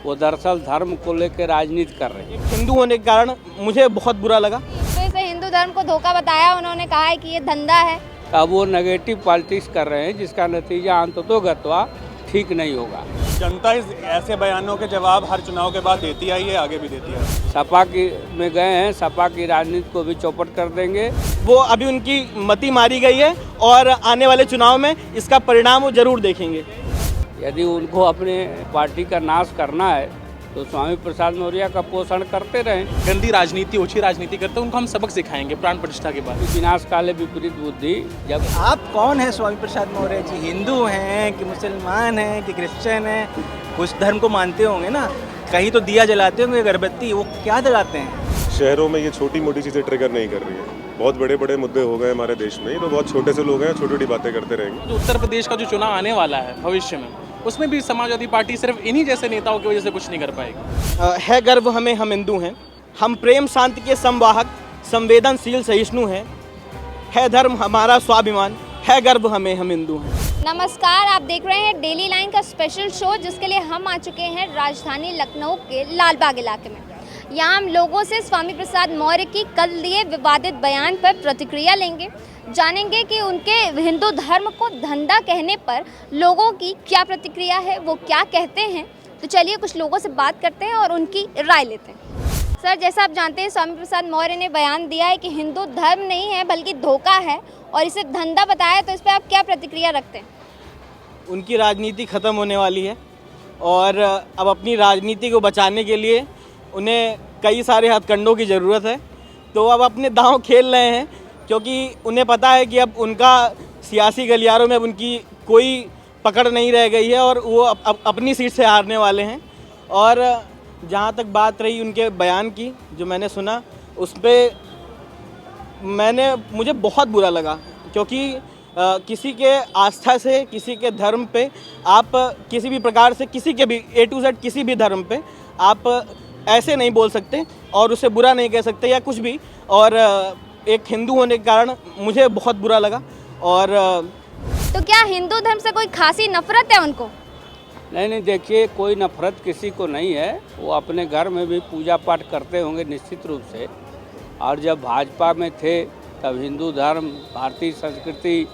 वो दरअसल धर्म को लेकर राजनीति कर रहे हैं। हिंदू होने के कारण मुझे बहुत बुरा लगा। तो इसे हिंदू धर्म को धोखा बताया, उन्होंने कहा है कि ये धंधा है। अब वो नेगेटिव पॉलिटिक्स कर रहे हैं जिसका नतीजा अंततोगत्वा ठीक नहीं होगा। जनता इस ऐसे बयानों के जवाब हर चुनाव के बाद देती आई है, आगे भी देती है। सपा की में गए हैं, सपा की राजनीति को भी चौपट कर देंगे। वो अभी उनकी मति मारी गई है और आने वाले चुनाव में इसका परिणाम वो जरूर देखेंगे। यदि उनको अपने पार्टी का नाश करना है तो स्वामी प्रसाद मौर्य का पोषण करते रहें। गंदी राजनीति, ओछी राजनीति करते हैं, उनको हम सबक सिखाएंगे प्राण प्रतिष्ठा के बाद। विनाश काले विपरीत बुद्धि। जब आप कौन है स्वामी प्रसाद मौर्य जी? हिंदू हैं कि मुसलमान हैं कि क्रिश्चियन हैं? कुछ धर्म को मानते होंगे ना, कहीं तो दिया जलाते होंगे, अगरबत्ती, वो क्या जलाते हैं? शहरों में ये छोटी मोटी चीज़ें ट्रिगर नहीं कर रही है। बहुत बड़े बड़े मुद्दे हो गए हमारे देश में, ये तो बहुत छोटे से लोग हैं, छोटी छोटी बातें करते रहेंगे। जो उत्तर प्रदेश का जो चुनाव आने वाला है भविष्य में, उसमें भी समाजवादी पार्टी सिर्फ इन्हीं जैसे नेताओं की वजह से कुछ नहीं कर पाएगी। है गर्व हमें, हम हिंदू हैं। हम प्रेम शांति के संवाहक, संवेदनशील सहिष्णु हैं। है धर्म हमारा स्वाभिमान, है गर्व हमें, हम हिंदू हैं। नमस्कार, आप देख रहे हैं डेली लाइन का स्पेशल शो, जिसके लिए हम आ चुके हैं राजधानी लखनऊ के लालबाग इलाके में। यहाँ हम लोगों से स्वामी प्रसाद मौर्य की कल दिए विवादित बयान पर प्रतिक्रिया लेंगे, जानेंगे कि उनके हिंदू धर्म को धंधा कहने पर लोगों की क्या प्रतिक्रिया है, वो क्या कहते हैं। तो चलिए कुछ लोगों से बात करते हैं और उनकी राय लेते हैं। सर, जैसा आप जानते हैं, स्वामी प्रसाद मौर्य ने बयान दिया है कि हिंदू धर्म नहीं है बल्कि धोखा है और इसे धंधा बताया, तो इस पर आप क्या प्रतिक्रिया रखते हैं? उनकी राजनीति ख़त्म होने वाली है और अब अपनी राजनीति को बचाने के लिए उन्हें कई सारे हथकंडों की ज़रूरत है। तो अब अपने दांव खेल रहे हैं, क्योंकि उन्हें पता है कि अब उनका सियासी गलियारों में अब उनकी कोई पकड़ नहीं रह गई है और वो अपनी सीट से हारने वाले हैं। और जहाँ तक बात रही उनके बयान की, जो मैंने सुना, उस पर मुझे बहुत बुरा लगा, क्योंकि किसी के आस्था से, किसी के धर्म पे आप किसी भी प्रकार से, किसी के भी A to Z किसी भी धर्म पे आप ऐसे नहीं बोल सकते और उसे बुरा नहीं कह सकते या कुछ भी। और एक हिंदू होने के कारण मुझे बहुत बुरा लगा। और तो क्या हिंदू धर्म से कोई खासी नफरत है उनको? नहीं, देखिए, कोई नफरत किसी को नहीं है। वो अपने घर में भी पूजा पाठ करते होंगे निश्चित रूप से। और जब भाजपा में थे तब हिंदू धर्म, भारतीय संस्कृति,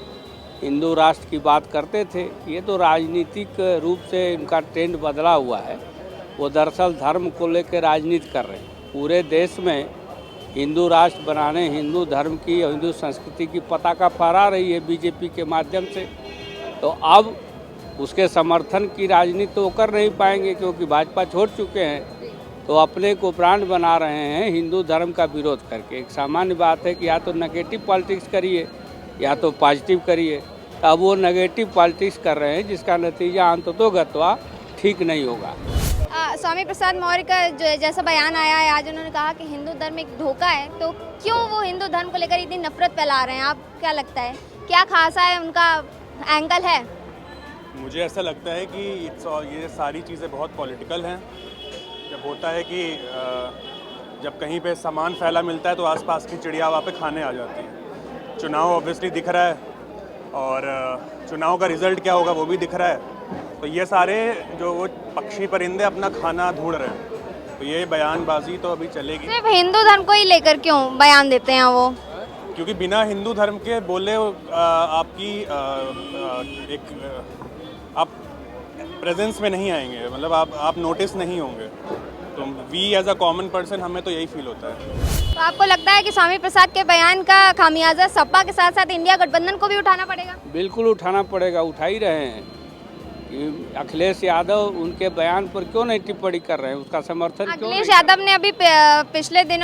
हिंदू राष्ट्र की बात करते थे। ये तो राजनीतिक रूप से उनका ट्रेंड बदला हुआ है। वो दरअसल धर्म को लेकर राजनीति कर रहे हैं। पूरे देश में हिंदू राष्ट्र बनाने, हिंदू धर्म की और हिंदू संस्कृति की पताका फहरा रही है बीजेपी के माध्यम से। तो अब उसके समर्थन की राजनीति तो कर नहीं पाएंगे, क्योंकि भाजपा छोड़ चुके हैं। तो अपने को ब्रांड बना रहे हैं हिंदू धर्म का विरोध करके। एक सामान्य बात है कि या तो नेगेटिव पॉलिटिक्स करिए या तो पॉजिटिव करिए। अब वो नेगेटिव पॉलिटिक्स कर रहे हैं जिसका नतीजा अंततोगत्वा ठीक नहीं होगा। स्वामी प्रसाद मौर्य का जैसा बयान आया है आज, उन्होंने कहा कि हिंदू धर्म एक धोखा है, तो क्यों वो हिंदू धर्म को लेकर इतनी नफरत फैला रहे हैं? आप क्या लगता है, क्या खासा है उनका एंगल है? मुझे ऐसा लगता है कि ये सारी चीज़ें बहुत पॉलिटिकल हैं। जब होता है कि जब कहीं पे सामान फैला मिलता है तो आसपास की चिड़िया वहाँ पे खाने आ जाती है। चुनाव ऑब्वियसली दिख रहा है और चुनाव का रिज़ल्ट क्या होगा वो भी दिख रहा है। तो ये सारे जो वो पक्षी परिंदे अपना खाना ढूंढ रहे हैं, तो ये बयानबाजी तो अभी चलेगी। सिर्फ हिंदू धर्म को ही लेकर क्यों बयान देते हैं वो? क्योंकि बिना हिंदू धर्म के बोले आपकी आप प्रेजेंस में नहीं आएंगे, मतलब आप नोटिस नहीं होंगे। तो we as a common person हमें तो यही फील होता है। तो आपको लगता है कि स्वामी प्रसाद के बयान का खामियाजा सपा के साथ साथ इंडिया गठबंधन को भी उठाना पड़ेगा? बिल्कुल उठाना पड़ेगा, उठा ही रहे हैं। अखिलेश यादव उनके बयान पर क्यों नहीं टिप्पणी कर रहे हैं, उसका समर्थन क्यों? अखिलेश यादव ने अभी पिछले दिन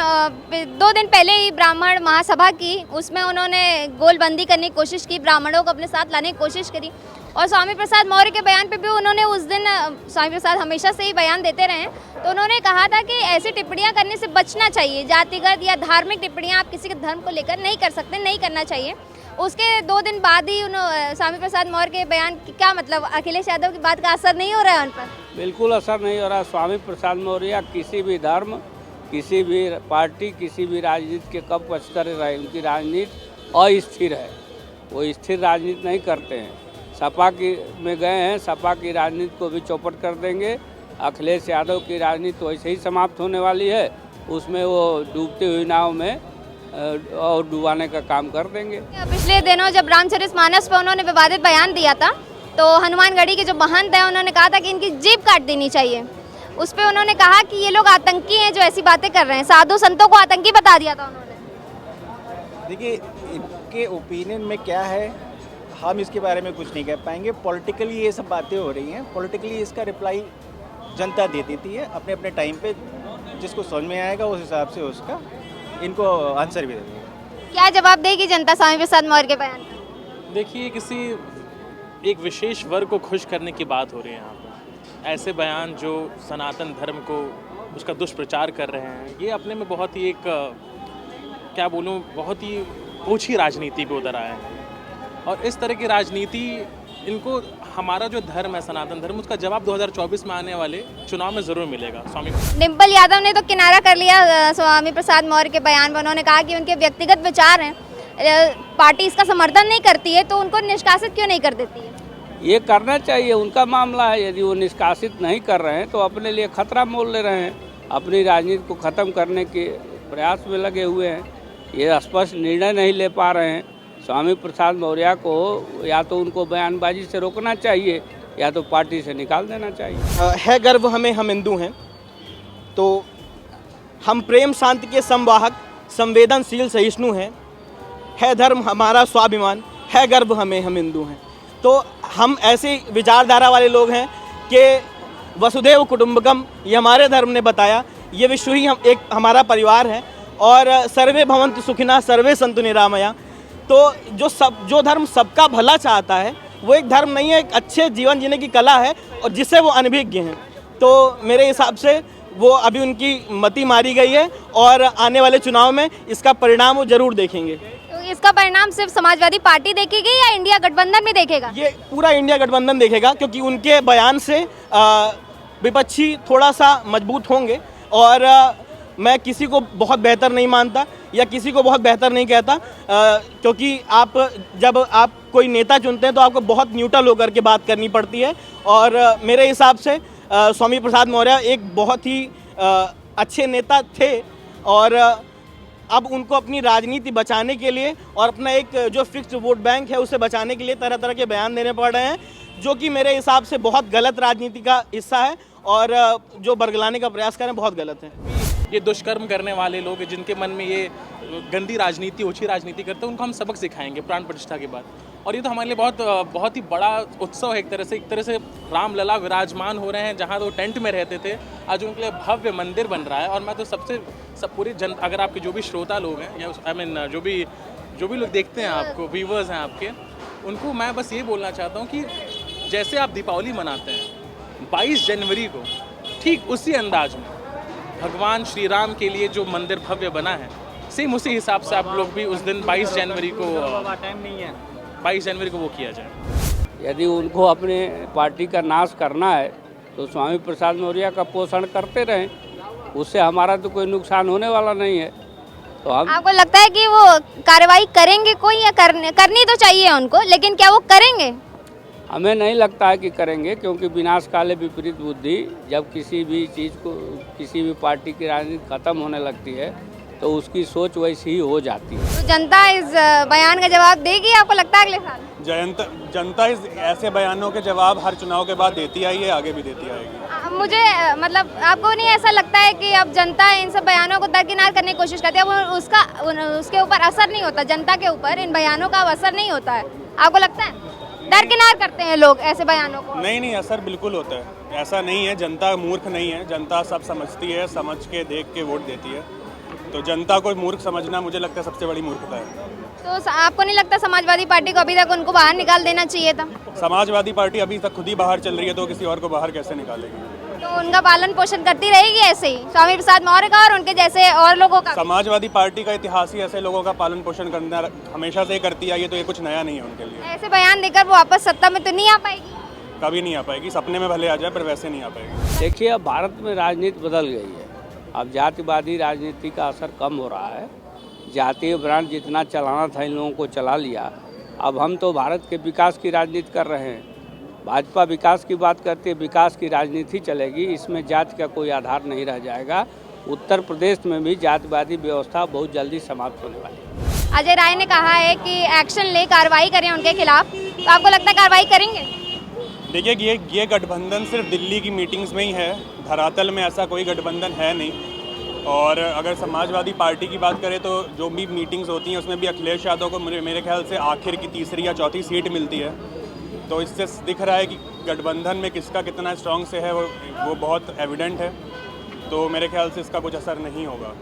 2 दिन पहले ही ब्राह्मण महासभा की, उसमें उन्होंने गोलबंदी करने की कोशिश की, ब्राह्मणों को अपने साथ लाने की कोशिश करी। और स्वामी प्रसाद मौर्य के बयान पे भी उन्होंने उस दिन, स्वामी प्रसाद हमेशा से ही बयान देते रहे, तो उन्होंने कहा था कि ऐसी टिप्पणियां करने से बचना चाहिए। जातिगत या धार्मिक टिप्पणियां आप किसी के धर्म को लेकर नहीं कर सकते, नहीं करना चाहिए। उसके 2 दिन बाद ही स्वामी प्रसाद मौर्य के बयान की क्या मतलब, अखिलेश यादव की बात का असर नहीं हो रहा है उन पर? बिल्कुल असर नहीं हो रहा। स्वामी प्रसाद मौर्य किसी भी धर्म, किसी भी पार्टी, किसी भी राजनीति के कब पचतर रहे, उनकी राजनीति अस्थिर है। वो स्थिर राजनीति नहीं करते हैं। सपा में गए हैं, सपा की राजनीति को भी चौपट कर देंगे। अखिलेश यादव की राजनीति तो ऐसे ही समाप्त होने वाली है, उसमें वो डूबती हुई नाव में और डुबाने का काम कर देंगे। पिछले दिनों जब रामचरितमानस पर उन्होंने विवादित बयान दिया था तो हनुमानगढ़ी के जो महंत हैं उन्होंने कहा था कि इनकी जीभ काट देनी चाहिए। उस पर उन्होंने कहा कि ये लोग आतंकी हैं जो ऐसी बातें कर रहे हैं, साधु संतों को आतंकी बता दिया था उन्होंने। देखिए, इनके ओपिनियन में क्या है हम इसके बारे में कुछ नहीं कह पाएंगे। पॉलिटिकली ये सब बातें हो रही हैं, पॉलिटिकली इसका रिप्लाई जनता दे देती है अपने अपने टाइम पे, जिसको समझ में आएगा उस हिसाब से उसका इनको आंसर भी दे देगा। क्या जवाब देगी जनता स्वामी प्रसाद मौर्य के बयान पर? देखिए, किसी एक विशेष वर्ग को खुश करने की बात हो रही है यहाँ पर। ऐसे बयान जो सनातन धर्म को उसका दुष्प्रचार कर रहे हैं, ये अपने में बहुत ही एक क्या बोलूँ, बहुत ही ओछी राजनीति पे उतर आए हैं। और इस तरह की राजनीति इनको हमारा जो धर्म है सनातन धर्म, उसका जवाब 2024 में आने वाले चुनाव में ज़रूर मिलेगा। स्वामी डिम्पल यादव ने तो किनारा कर लिया स्वामी प्रसाद मौर्य के बयान पर। उन्होंने कहा कि उनके व्यक्तिगत विचार हैं, पार्टी इसका समर्थन नहीं करती है तो उनको निष्कासित क्यों नहीं कर देती है? ये करना चाहिए, उनका मामला है। यदि वो निष्कासित नहीं कर रहे हैं तो अपने लिए खतरा मोल ले रहे हैं, अपनी राजनीति को ख़त्म करने के प्रयास में लगे हुए हैं। ये स्पष्ट निर्णय नहीं ले पा रहे हैं। स्वामी प्रसाद मौर्य को या तो उनको बयानबाजी से रोकना चाहिए या तो पार्टी से निकाल देना चाहिए। है गर्व हमें, हम हिंदू हैं, तो हम प्रेम शांति के संवाहक, संवेदनशील सहिष्णु हैं। है धर्म हमारा स्वाभिमान, है गर्व हमें, हम हिंदू हैं। तो हम ऐसी विचारधारा वाले लोग हैं कि वसुधैव कुटुंबकम ये हमारे धर्म ने बताया, ये विश्व ही हम एक हमारा परिवार है। और सर्वे भवन्तु सुखिनः सर्वे सन्तु निरामया। तो जो धर्म सबका भला चाहता है वो एक धर्म नहीं है, एक अच्छे जीवन जीने की कला है और जिससे वो अनभिज्ञ हैं। तो मेरे हिसाब से वो अभी उनकी मति मारी गई है और आने वाले चुनाव में इसका परिणाम वो जरूर देखेंगे। तो इसका परिणाम सिर्फ समाजवादी पार्टी देखेगी या इंडिया गठबंधन भी देखेगा? ये पूरा इंडिया गठबंधन देखेगा, क्योंकि उनके बयान से विपक्षी थोड़ा सा मजबूत होंगे। और मैं किसी को बहुत बेहतर नहीं मानता या किसी को बहुत बेहतर नहीं कहता, क्योंकि जब आप कोई नेता चुनते हैं तो आपको बहुत न्यूट्रल होकर के बात करनी पड़ती है। और मेरे हिसाब से स्वामी प्रसाद मौर्य एक बहुत ही अच्छे नेता थे और अब उनको अपनी राजनीति बचाने के लिए और अपना एक जो फिक्स्ड वोट बैंक है उसे बचाने के लिए तरह तरह के बयान देने पड़ रहे हैं, जो कि मेरे हिसाब से बहुत गलत राजनीति का हिस्सा है और जो बरगलाने का प्रयास कर रहे हैं बहुत गलत है। ये दुष्कर्म करने वाले लोग जिनके मन में ये गंदी राजनीति, ओछी राजनीति करते हैं, उनको हम सबक सिखाएंगे प्राण प्रतिष्ठा के बाद। और ये तो हमारे लिए बहुत ही बड़ा उत्सव है। एक तरह से रामलला विराजमान हो रहे हैं। जहाँ वो टेंट में रहते थे, आज उनके लिए भव्य मंदिर बन रहा है। और मैं तो सब पूरी अगर आपके जो भी श्रोता लोग हैं या जो भी लोग देखते हैं, आपको व्यूवर्स हैं आपके, उनको मैं बस ये बोलना चाहता हूँ कि जैसे आप दीपावली मनाते हैं 22 जनवरी को, ठीक उसी अंदाज में भगवान श्री राम के लिए जो मंदिर भव्य बना है, सेम उसी हिसाब से आप लोग भी उस दिन 22 जनवरी को टाइम नहीं है, 22 जनवरी को वो किया जाए। यदि उनको अपने पार्टी का नाश करना है तो स्वामी प्रसाद मौर्य का पोषण करते रहें, उससे हमारा तो कोई नुकसान होने वाला नहीं है। तो हम आपको लगता है कि वो कार्रवाई करेंगे कोई या करनी तो चाहिए उनको, लेकिन क्या वो करेंगे? हमें नहीं लगता है कि करेंगे, क्योंकि विनाश काले विपरीत बुद्धि। जब किसी भी चीज़ को, किसी भी पार्टी की राजनीति खत्म होने लगती है तो उसकी सोच वैसी ही हो जाती है। तो जनता इस बयान का जवाब देगी आपको लगता है अगले साल? जनता इस ऐसे बयानों के जवाब हर चुनाव के बाद देती आई है, आगे भी देती आएगी। मुझे मतलब आपको नहीं ऐसा लगता है कि अब जनता इन सब बयानों को दरकिनार करने की कोशिश करती है, अब उसके ऊपर असर नहीं होता, जनता के ऊपर इन बयानों का असर नहीं होता है? आपको लगता है दरकिनार करते हैं लोग ऐसे बयानों को? नहीं, असर बिल्कुल होता है। ऐसा नहीं है, जनता मूर्ख नहीं है, जनता सब समझती है, समझ के देख के वोट देती है। तो जनता को मूर्ख समझना मुझे लगता है सबसे बड़ी मूर्खता है। तो आपको नहीं लगता समाजवादी पार्टी को अभी तक उनको बाहर निकाल देना चाहिए था? समाजवादी पार्टी अभी तक खुद ही बाहर चल रही है, तो किसी और को बाहर कैसे निकालेगी? तो उनका पालन पोषण करती रहेगी ऐसे ही स्वामी प्रसाद मौर्य का और उनके जैसे और लोगों का? समाजवादी पार्टी का इतिहास ही ऐसे लोगों का पालन पोषण करना हमेशा से करती है, ये तो ये कुछ नया नहीं है उनके लिए। ऐसे बयान देकर वो वापस सत्ता में तो नहीं आ पाएगी? कभी नहीं आ पाएगी, सपने में भले आ जाए पर वैसे नहीं आ पाएगी। देखिए, अब भारत में राजनीति बदल गई है। अब जातिवादी राजनीति का असर कम हो रहा है। जातीय ब्रांड जितना चलाना था इन लोगों को चला लिया। अब हम तो भारत के विकास की राजनीति कर रहे हैं। भाजपा विकास की बात करती है, विकास की राजनीति चलेगी, इसमें जाति का कोई आधार नहीं रह जाएगा। उत्तर प्रदेश में भी जातिवादी व्यवस्था बहुत जल्दी समाप्त होने वाली है। अजय राय ने कहा है कि एक्शन ले, कार्रवाई करें उनके खिलाफ, तो आपको लगता है कार्रवाई करेंगे? देखिए ये गठबंधन सिर्फ दिल्ली की मीटिंग्स में ही है, धरातल में ऐसा कोई गठबंधन है नहीं। और अगर समाजवादी पार्टी की बात करें तो जो भी मीटिंग्स होती हैं उसमें भी अखिलेश यादव को मेरे ख्याल से आखिर की तीसरी या चौथी सीट मिलती है। तो इससे दिख रहा है कि गठबंधन में किसका कितना स्ट्रॉन्ग से है वो बहुत एविडेंट है। तो मेरे ख्याल से इसका कुछ असर नहीं होगा।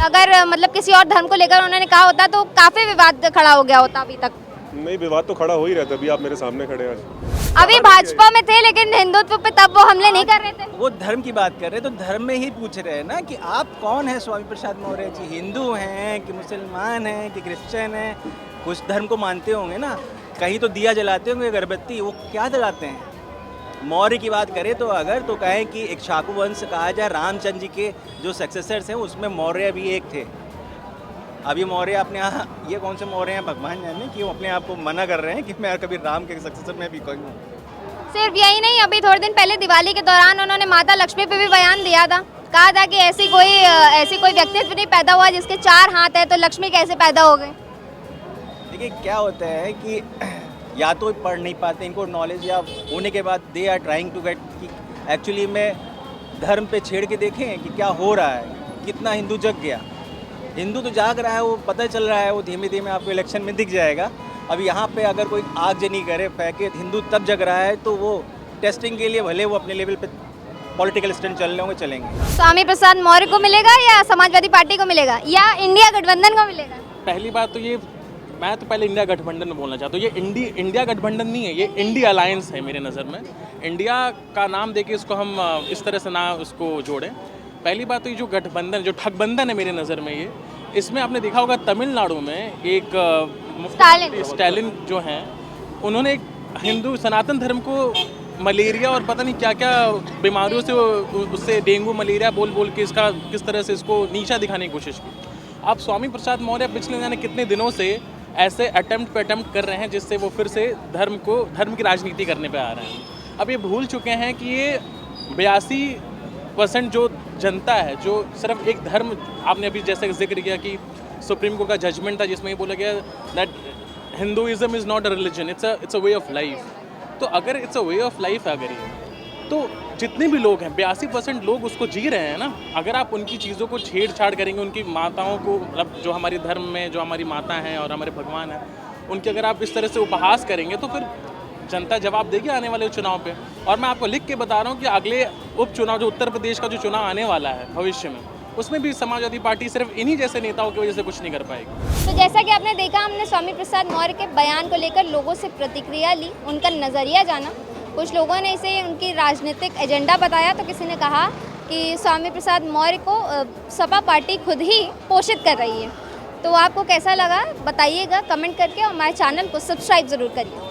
अगर मतलब किसी और धर्म को लेकर उन्होंने कहा होता तो काफ़ी विवाद खड़ा हो गया होता अभी तक। नहीं, विवाद तो खड़ा हो ही रहता, अभी आप मेरे सामने खड़े हैं आज। अभी भाजपा में थे लेकिन हिंदुत्व पे तब वो हमले नहीं कर रहे थे। वो धर्म की बात कर रहे हैं तो धर्म में ही पूछ रहे हैं ना कि आप कौन हैं स्वामी प्रसाद मौर्य जी, हिंदू हैं कि मुसलमान हैं कि क्रिश्चियन हैं? कुछ धर्म को मानते होंगे ना, कहीं तो दिया जलाते होंगे, अगरबत्ती, वो क्या जलाते हैं? मौर्य की बात करें तो अगर तो कहें कि एक शाकू वंश कहा जाए, रामचंद्र जी के जो सक्सेसर्स हैं उसमें मौर्य भी एक थे। अभी मौर्य अपने यहाँ, ये कौन से मौर्य हैं भगवान जाने, कि वो अपने आप को मना कर रहे हैं कि मैं कभी राम के सक्सेसर में भी कहूँ। सिर्फ यही नहीं, अभी थोड़े दिन पहले दिवाली के दौरान उन्होंने माता लक्ष्मी पे भी बयान दिया था। कहा था कि ऐसी कोई व्यक्तित्व नहीं पैदा हुआ जिसके 4 हाथ है, तो लक्ष्मी कैसे पैदा हो गए? देखिए क्या होता है कि या तो पढ़ नहीं पाते, इनको नॉलेज या होने के बाद they are trying to get कि एक्चुअली में धर्म पे छेड़ के देखें कि क्या हो रहा है, कितना हिंदू जग गया। हिंदू तो जाग रहा है, वो पता चल रहा है, वो धीमे धीमे आपको इलेक्शन में दिख जाएगा। अब यहाँ पे अगर कोई आगजनी करे, फेंके, हिंदू तब जग रहा है तो वो टेस्टिंग के लिए भले वो अपने लेवल पे पॉलिटिकल स्टैंड चल रहे होंगे, चलेंगे। स्वामी प्रसाद मौर्य को मिलेगा या समाजवादी पार्टी को मिलेगा या इंडिया गठबंधन को मिलेगा? पहली बात तो ये, मैं तो पहले इंडिया गठबंधन में बोलना चाहता हूँ। ये इंडिया गठबंधन नहीं है, ये इंडिया अलायंस है मेरे नज़र में। इंडिया का नाम देके इसको हम इस तरह से ना उसको जोड़ें। पहली बात तो ये जो गठबंधन, जो ठगबंधन है मेरे नज़र में, ये इसमें आपने देखा होगा तमिलनाडु में एक स्टालिन जो हैं, उन्होंने एक हिंदू सनातन धर्म को मलेरिया और पता नहीं क्या क्या बीमारियों से, उससे डेंगू मलेरिया बोल के इसका किस तरह से इसको नीचा दिखाने की कोशिश की। अब स्वामी प्रसाद मौर्य पिछले जाने कितने दिनों से ऐसे अटेम्प्ट कर रहे हैं जिससे वो फिर से धर्म की राजनीति करने पे आ रहे हैं। अब ये भूल चुके हैं कि ये 82% जो जनता है, जो सिर्फ एक धर्म, आपने अभी जैसे जिक्र किया कि सुप्रीम कोर्ट का जजमेंट था जिसमें ये बोला गया that Hinduism is not a religion, it's a way of life. तो अगर it's a way of life है, अगर ये, तो जितने भी लोग हैं 82% लोग उसको जी रहे हैं ना। अगर आप उनकी चीज़ों को छेड़छाड़ करेंगे, उनकी माताओं को, मतलब जो हमारे धर्म में जो हमारी माता हैं और हमारे भगवान हैं, उनके अगर आप इस तरह से उपहास करेंगे तो फिर जनता जवाब देगी आने वाले चुनाव पे। और मैं आपको लिख के बता रहा हूँ कि अगले उपचुनाव, जो उत्तर प्रदेश का जो चुनाव आने वाला है भविष्य में, उसमें भी समाजवादी पार्टी सिर्फ इन्हीं जैसे नेताओं की वजह से कुछ नहीं कर पाएगी। तो जैसा कि आपने देखा, हमने स्वामी प्रसाद मौर्य के बयान को लेकर लोगों से प्रतिक्रिया ली, उनका नज़रिया जाना। कुछ लोगों ने इसे उनकी राजनीतिक एजेंडा बताया, तो किसी ने कहा कि स्वामी प्रसाद मौर्य को सपा पार्टी खुद ही पोषित कर रही है। तो आपको कैसा लगा बताइएगा कमेंट करके, और हमारे चैनल को सब्सक्राइब ज़रूर करिए।